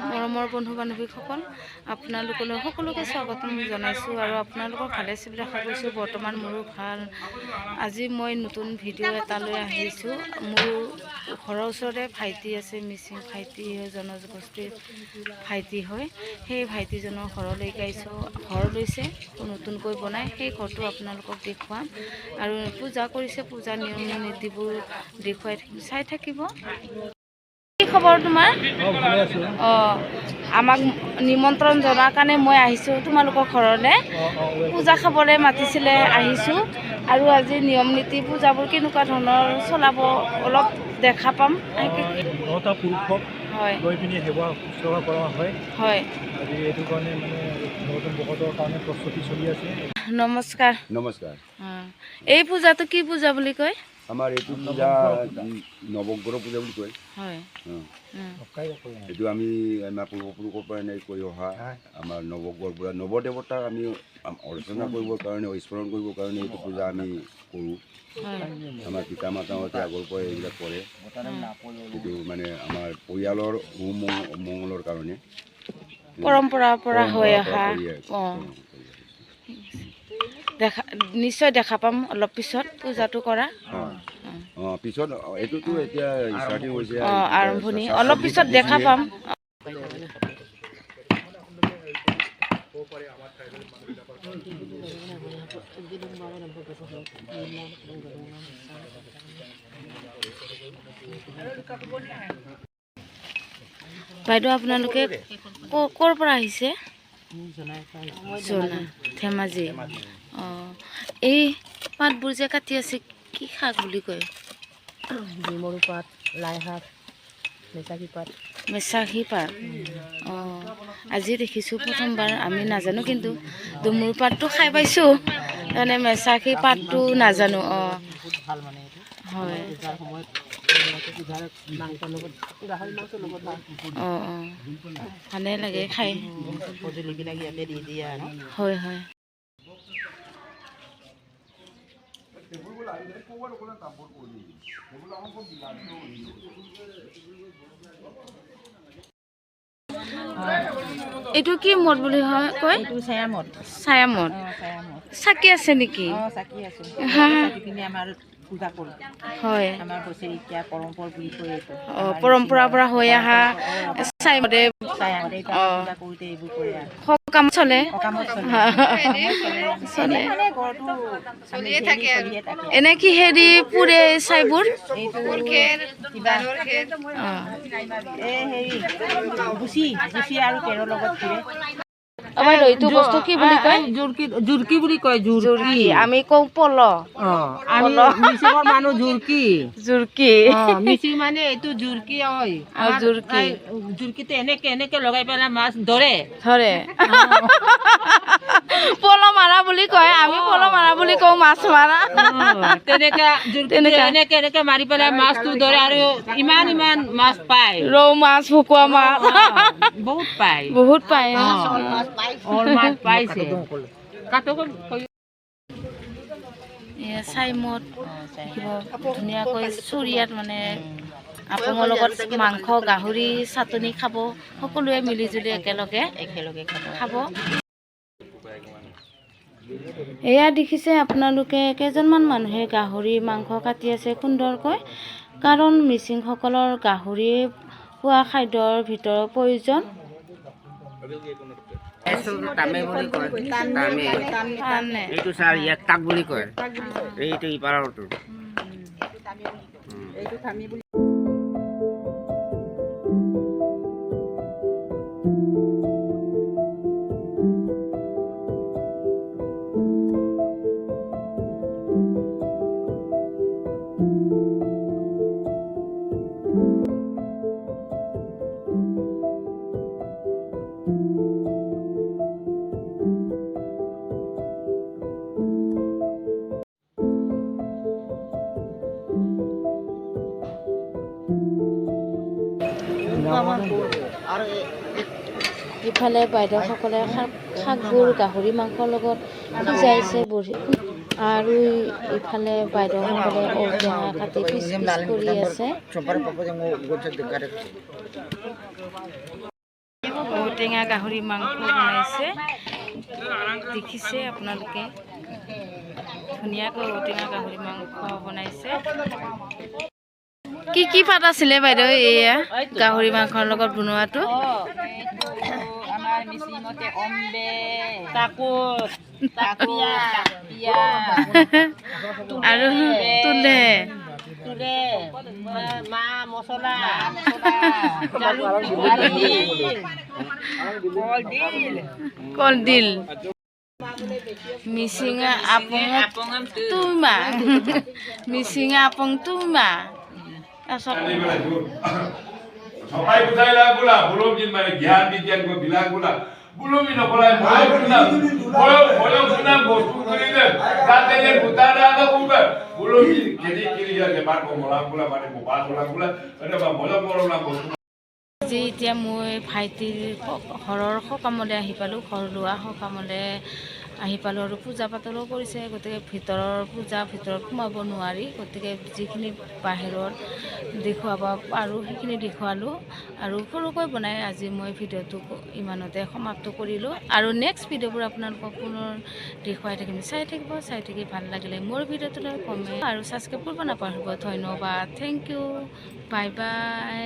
মৰমৰ বন্ধু বান্ধৱীসকল, আপোনালোকলৈ সকলোকে স্বাগতম জনাইছোঁ আৰু আপোনালোকক ভালে আছে বুলি আশা কৰিছোঁ। বৰ্তমান মোৰো ভাল। আজি মই নতুন ভিডিঅ' এটা লৈ আহিছোঁ। মোৰ ঘৰৰ ওচৰতে ভাইটি আছে, মিচিং ভাইটি জনগোষ্ঠীৰ ভাইটি হয়। সেই ভাইটিজনৰ ঘৰলৈকে আহিছোঁ। ঘৰ লৈছে নতুনকৈ বনাই, সেই ঘৰটো আপোনালোকক দেখুৱাম আৰু পূজা কৰিছে, পূজাৰ নিয়ম নীতিবোৰ দেখুৱাই থাকিম, চাই থাকিব। কি খবৰ তোমাৰ? আমাক নিমন্ত্ৰণ জনাৰ কাৰণে মই আহিছোঁ তোমালোকৰ ঘৰলৈ। পূজা খাবলৈ মাতিছিলে, আহিছোঁ। আৰু আজি নিয়ম নীতি পূজাবোৰ কেনেকুৱা ধৰণৰ চলাব অলপ দেখা পাম। পুৰুষক লৈ পিনি সেৱা শুশ্ৰূষা কৰা হয়। হয়, আজি এইটো কাৰণে মানে নতুন বছৰৰ কাৰণে প্ৰস্তুতি চলি আছে। নমস্কাৰ। নমস্কাৰ। এই পূজাটো কি পূজা বুলি কয়? আমাৰ এইটো পূজা নৱগ্ৰহ পূজা বুলি কয়। হয়, এইটো আমি আমাৰ পূৰ্বপুৰুষৰ পৰা এনেকৈ কৰি অহা আমাৰ নৱগ্ৰহ পূজা, নৱদেৱতাক আমি অৰ্চনা কৰিবৰ কাৰণে, স্মৰণ কৰিবৰ কাৰণে এইটো পূজা আমি কৰোঁ। আমাৰ পিতা মাতাহঁতে আগৰ পৰাই এইবিলাক কৰে। এইটো মানে আমাৰ পৰিয়ালৰ সুমংগলৰ কাৰণে পৰম্পৰাৰ পৰা হৈ অহা। নিশ্চয় দেখা পাম অলপ পিছত পূজাটো কৰা। পিছত এইটোতো এতিয়া ষ্টাৰ্টিং হৈছে, আৰম্ভণি অলপ পিছত দেখা পাম। বাইদেউ, আপোনালোকে ক'ৰ পৰা আহিছে? জনা, ধেমাজি। এই পাতবোৰ যে কাটি আছে, কি শাক বুলি কয়? ডিমৰু পাত, লাই শাক, মেচাখী পাত। মেচাখী পাত। আজি দেখিছোঁ প্ৰথমবাৰ, আমি নাজানো কিন্তু ডুমুৰ পাতটো খাই পাইছোঁ, তাৰমানে মেচাখী পাতটো নাজানো। হয়, ভালে লাগে খাই। হয় হয়। এইটো কি মদ বুলি কয়? ছায়ামদ। ছায়ামদ। চাকি আছে নেকি? চাকি আছে। পূজা কৰোঁ। হয়, আমাৰ বছৰেকীয়া পৰম্পৰা বুলি কয় এইটো। পৰম্পৰাৰ পৰা হৈ অহা ছায়ামদে কৰোঁতে এইবোৰ কৰে আৰু সকাম চলে। চলে চলিয়ে থাকে। এনে কি হেৰি পুৰে ছাইবোৰ? গুচি আৰু তেৰৰ লগত পুৰে। এইটো বস্তু কি বুলি কয়? জুৰকি বুলি কয়। জুৰকি আমি কওঁ পল। মিচিঙৰ মানুহ জুৰকি। জুৰকি মিচিং মানে এইটো জুৰকি হয়। জুৰকিটো এনেকে লগাই পেলাই মাছ ধৰে। পল মাৰা বুলি কয়, আমি পল মাৰা বুলি কওঁ মাছ মাৰা। তেনেকে এনেকে মাৰি পেলাই মাছটো ধৰে আৰু ইমান মাছ পায়। ৰৌ মাছ, ভকুৱা মাছ বহুত পায়। বহুত পায়। মাছ পাইছে। ছাইমদ ধুনীয়াকৈ চুৰিয়াত মানে আপুঙৰ লগত মাংস, গাহৰি চাটনি খাব, সকলোৱে মিলি জুলি একেলগে খাব। এয়া দেখিছে আপোনালোকে, কেইজনমান মানুহে গাহৰি মাংস কাটি আছে সুন্দৰকৈ, কাৰণ মিচিংসকলৰ গাহৰি খোৱা খাদ্যৰ ভিতৰত প্ৰয়োজন। এইটো ছাৰ ইয়াক তাক বুলি কয়, এইটো ইপাৰটো। ইফালে বাইদেউসকলে শাকবোৰ গাহৰি মাংসৰ লগত সিজাইছে আৰু ইফালে বাইদেউসকলে ঔটেঙা কাটি পিচ কৰি আছে। ঔটেঙা গাহৰি মাংস বনাইছে, দেখিছে আপোনালোকে ধুনীয়াকৈ ঔটেঙা গাহৰি মাংস বনাইছে। কি কি পাত আছিলে বাইদেউ এয়া গাহৰি মাংসৰ লগত বনোৱাটো? আমাৰ মিচিঙতে অম্বে, তাকোত, তাকিয়া, তাকিয়া, আৰু তোলে তুলে, মা মছলা, কলডিল, মিচিঙা আপং তুমা, মিচিঙা আপং তুমা। সবাই কোথায় লাগলা বলো দিন মানে জ্ঞান বিজ্ঞান কো বিলাগুলা বলো মি নকলাই ময়ো শুনা বস্তু করিলে তাতে যে গুতারা দা উবে বলো মি কেদি কিরিয়া যে বার কো মলাগুলা মানে মোবাইল মলাগুলা এটা বা মলা বস্তু। আজি এতিয়া মই ভাইটিৰ ঘৰৰ সকামলৈ আহি পালোঁ, ঘৰ লোৱা সকামলৈ আহি পালোঁ আৰু পূজা পাতলো কৰিছে। গতিকে ভিতৰৰ পূজা ভিতৰত সোমাব নোৱাৰি, গতিকে যিখিনি বাহিৰত দেখুৱাব পাৰোঁ সেইখিনি দেখুৱালোঁ আৰু সৰুকৈ বনাই আজি মই ভিডিঅ'টো ইমানতে সমাপ্ত কৰিলোঁ। আৰু নেক্সট ভিডিঅ'বোৰ আপোনালোকক পুনৰ দেখুৱাই থাকিম, চাই থাকি ভাল লাগিলে মোৰ ভিডিঅ'টোলৈ কমেণ্ট আৰু ছাবস্ক্ৰাইব কৰিব নাপাহৰিব। ধন্যবাদ, থেংক ইউ, বাই বাই।